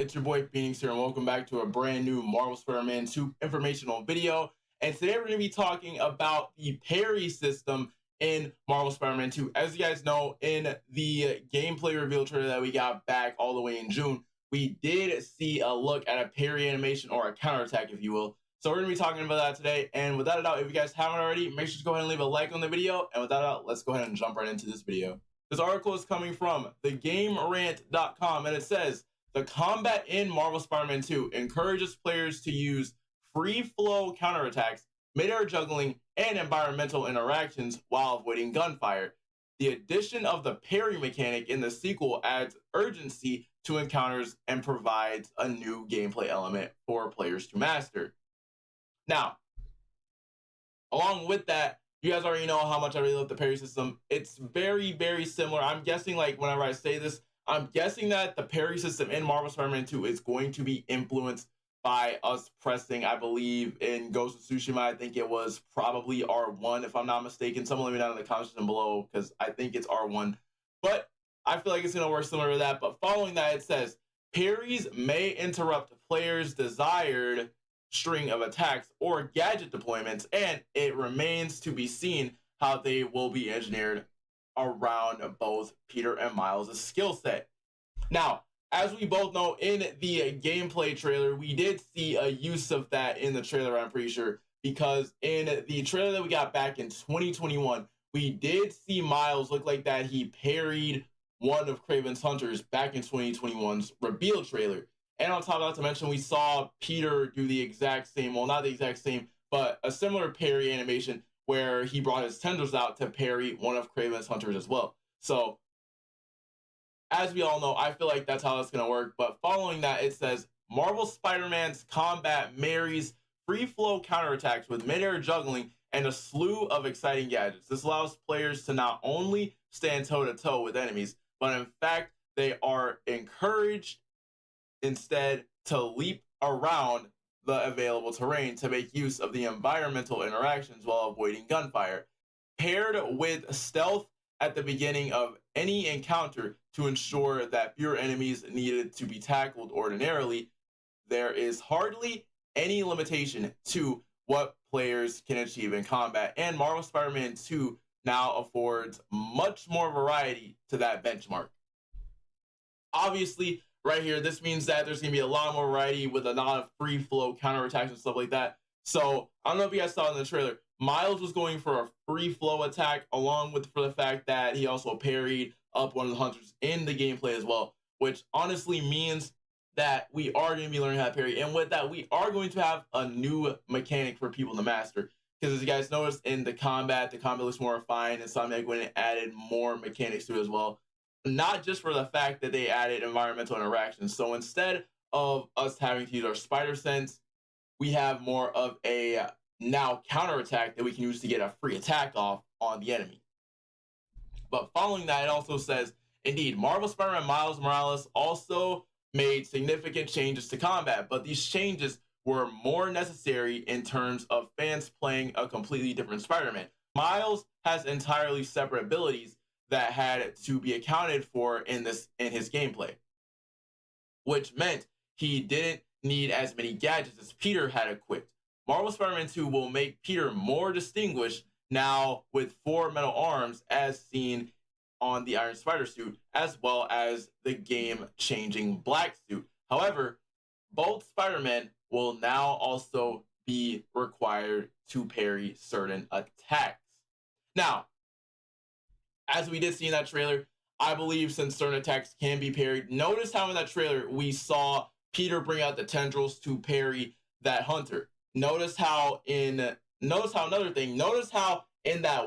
It's your boy Phoenix here, and welcome back to a brand new Marvel Spider-Man 2 informational video. And today we're going to be talking about the parry system in Marvel Spider-Man 2. As you guys know, in the gameplay reveal trailer that we got back all the way in June, we did see a look at a parry animation, or a counterattack, if you will. So we're going to be talking about that today. And without a doubt, if you guys haven't already, make sure to go ahead and leave a like on the video. And without a doubt, let's go ahead and jump right into this video. This article is coming from thegamerant.com, and it says, the combat in Marvel Spider-Man 2 encourages players to use free-flow counterattacks, mid-air juggling, and environmental interactions while avoiding gunfire. The addition of the parry mechanic in the sequel adds urgency to encounters and provides a new gameplay element for players to master. Now, along with that, you guys already know how much I really love the parry system. It's very, very similar. I'm guessing, like, whenever I say this, I'm guessing that the parry system in Marvel Spider-Man 2 is going to be influenced by us pressing, I believe, in Ghost of Tsushima. I think it was probably R1, if I'm not mistaken. Someone let me know in the comments section below, because I think it's R1. But I feel like it's going to work similar to that. But following that, it says, parries may interrupt players' desired string of attacks or gadget deployments, and it remains to be seen how they will be engineered around both Peter and Miles' skill set. Now, as we both know, in the gameplay trailer, we did see a use of that in the trailer, I'm pretty sure, because in the trailer that we got back in 2021, we did see Miles look like that he parried one of Kraven's hunters back in 2021's reveal trailer. And on top of that, to mention, we saw Peter do the exact same, well, not the exact same, but a similar parry animation where he brought his tendrils out to parry one of Kraven's hunters as well. So, as we all know, I feel like that's how that's going to work. But following that, it says, Marvel Spider-Man's combat marries free-flow counterattacks with mid-air juggling and a slew of exciting gadgets. This allows players to not only stand toe-to-toe with enemies, but in fact, they are encouraged instead to leap around the available terrain to make use of the environmental interactions while avoiding gunfire, paired with stealth at the beginning of any encounter to ensure that fewer enemies needed to be tackled ordinarily. There is hardly any limitation to what players can achieve in combat, and Marvel Spider-Man 2 now affords much more variety to that benchmark. Obviously, right here, this means that there's going to be a lot more variety with a lot of free flow counterattacks and stuff like that. So, I don't know if you guys saw in the trailer, Miles was going for a free flow attack, along with for the fact that he also parried up one of the hunters in the gameplay as well, which honestly means that we are going to be learning how to parry. And with that, we are going to have a new mechanic for people to master. Because as you guys noticed in the combat looks more refined, and Sonic went and added more mechanics to it as well. Not just for the fact that they added environmental interactions. So instead of us having to use our spider sense, we have more of a now counterattack that we can use to get a free attack off on the enemy. But following that, it also says, indeed, Marvel Spider-Man Miles Morales also made significant changes to combat, but these changes were more necessary in terms of fans playing a completely different Spider-Man. Miles has entirely separate abilities that had to be accounted for in his gameplay, which meant he didn't need as many gadgets as Peter had equipped. Marvel Spider-Man 2 will make Peter more distinguished now with 4 metal arms as seen on the Iron Spider suit, as well as the game-changing black suit. However, both Spider-Men will now also be required to parry certain attacks. Now, as we did see in that trailer, I believe since certain attacks can be parried, notice how in that trailer we saw Peter bring out the tendrils to parry that hunter. Notice how in that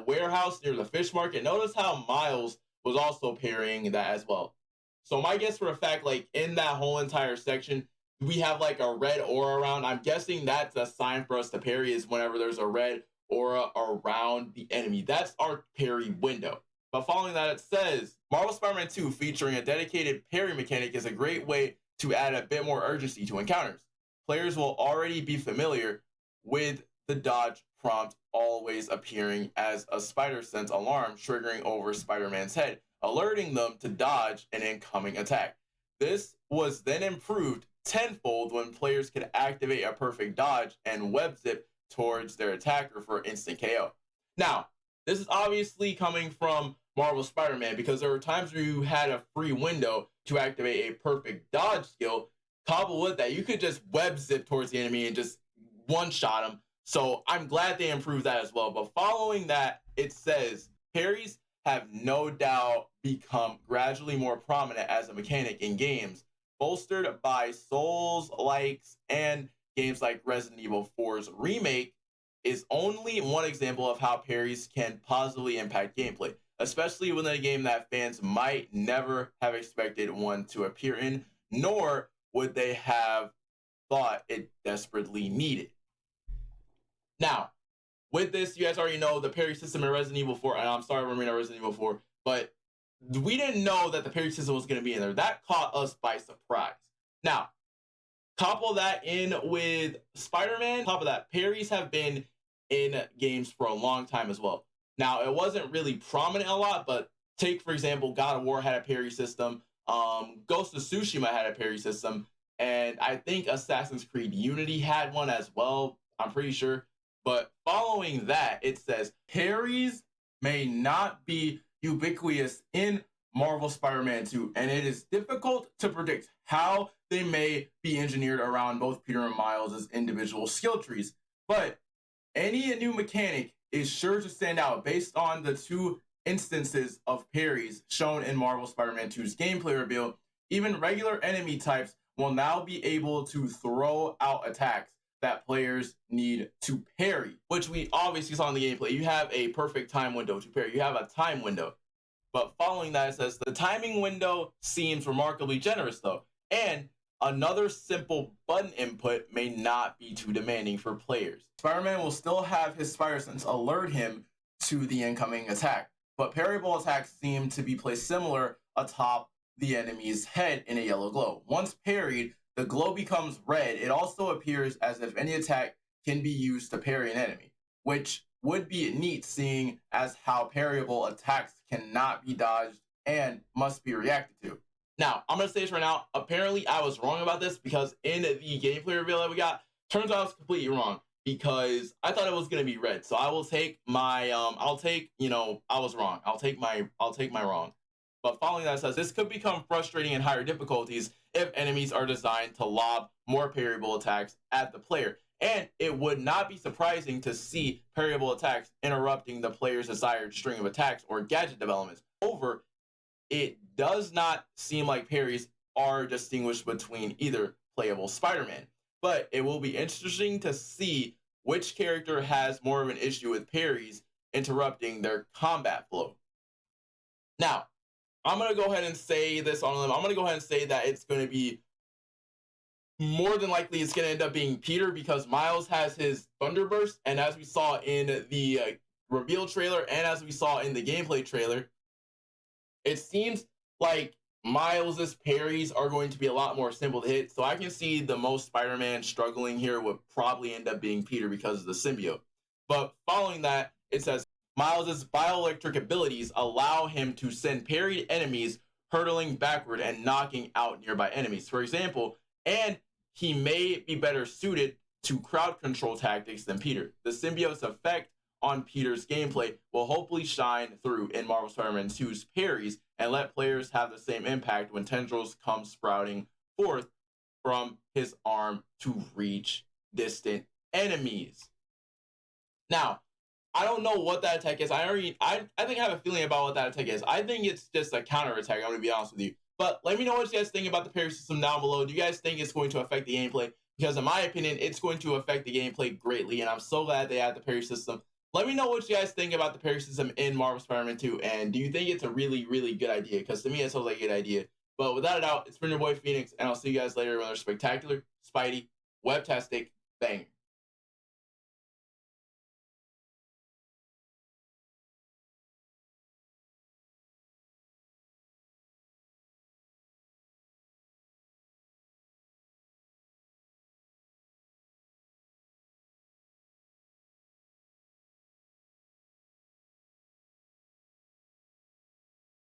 warehouse near the fish market, notice how Miles was also parrying that as well. So my guess for a fact, like in that whole entire section, we have like a red aura around. I'm guessing that's a sign for us to parry, is whenever there's a red aura around the enemy. That's our parry window. But following that, it says, Marvel Spider-Man 2 featuring a dedicated parry mechanic is a great way to add a bit more urgency to encounters. Players will already be familiar with the dodge prompt always appearing as a spider sense alarm triggering over Spider-Man's head, alerting them to dodge an incoming attack. This was then improved tenfold when players could activate a perfect dodge and web zip towards their attacker for instant KO. Now, this is obviously coming from Marvel Spider-Man because there were times where you had a free window to activate a perfect dodge skill. Coupled with that, you could just web zip towards the enemy and just one-shot him. So I'm glad they improved that as well. But following that, it says parries have no doubt become gradually more prominent as a mechanic in games, bolstered by Souls-likes and games like Resident Evil 4's remake is only one example of how parries can positively impact gameplay, especially within a game that fans might never have expected one to appear in, nor would they have thought it desperately needed. Now, with this, you guys already know the parry system in Resident Evil 4, and I'm sorry we're on Resident Evil 4, but we didn't know that the parry system was going to be in there. That caught us by surprise. Now, couple that in with Spider-Man, top of that, parries have been in games for a long time as well. Now, it wasn't really prominent a lot, but take, for example, God of War had a parry system, Ghost of Tsushima had a parry system, and I think Assassin's Creed Unity had one as well, I'm pretty sure. But following that, it says, parries may not be ubiquitous in Marvel Spider-Man 2, and it is difficult to predict how they may be engineered around both Peter and Miles' individual skill trees. But any new mechanic is sure to stand out based on the two instances of parries shown in Marvel Spider-Man 2's gameplay reveal. Even regular enemy types will now be able to throw out attacks that players need to parry, which we obviously saw in the gameplay. You have a perfect time window to parry. You have a time window. But following that, it says, the timing window seems remarkably generous, though, and another simple button input may not be too demanding for players. Spider-Man will still have his Spider Sense alert him to the incoming attack, but parryable attacks seem to be placed similar atop the enemy's head in a yellow glow. Once parried, the glow becomes red. It also appears as if any attack can be used to parry an enemy, which would be neat seeing as how parryable attacks cannot be dodged and must be reacted to. Now, I'm going to say this right now. Apparently, I was wrong about this because in the gameplay reveal that we got, turns out I was completely wrong because I thought it was going to be red. So I will take my, I was wrong. I'll take my wrong. But following that, it says, this could become frustrating in higher difficulties if enemies are designed to lob more parryable attacks at the player. And it would not be surprising to see parryable attacks interrupting the player's desired string of attacks or gadget developments. However, it does not seem like parries are distinguished between either playable Spider-Man. But it will be interesting to see which character has more of an issue with parries interrupting their combat flow. Now, I'm going to go ahead and say this on a limb. I'm going to go ahead and say that it's going to be more than likely it's going to end up being Peter because Miles has his Thunderburst, and as we saw in the reveal trailer and as we saw in the gameplay trailer, it seems like Miles's parries are going to be a lot more simple to hit, so I can see the most Spider-Man struggling here would probably end up being Peter because of the symbiote. But following that, it says, Miles's bioelectric abilities allow him to send parried enemies hurtling backward and knocking out nearby enemies, for example, and he may be better suited to crowd control tactics than Peter. The symbiote's effect on Peter's gameplay will hopefully shine through in Marvel Spider-Man 2's parries and let players have the same impact when tendrils come sprouting forth from his arm to reach distant enemies. Now, I don't know what that attack is. I think I have a feeling about what that attack is. I think it's just a counter attack, I'm going to be honest with you. But let me know what you guys think about the parry system down below. Do you guys think it's going to affect the gameplay? Because in my opinion, it's going to affect the gameplay greatly, and I'm so glad they added the parry system. Let me know what you guys think about the parry system in Marvel Spider-Man 2, and do you think it's a really, really good idea? Because to me, it sounds like a good idea. But without a doubt, it's been your boy Phoenix, and I'll see you guys later with another spectacular, Spidey, webtastic banger.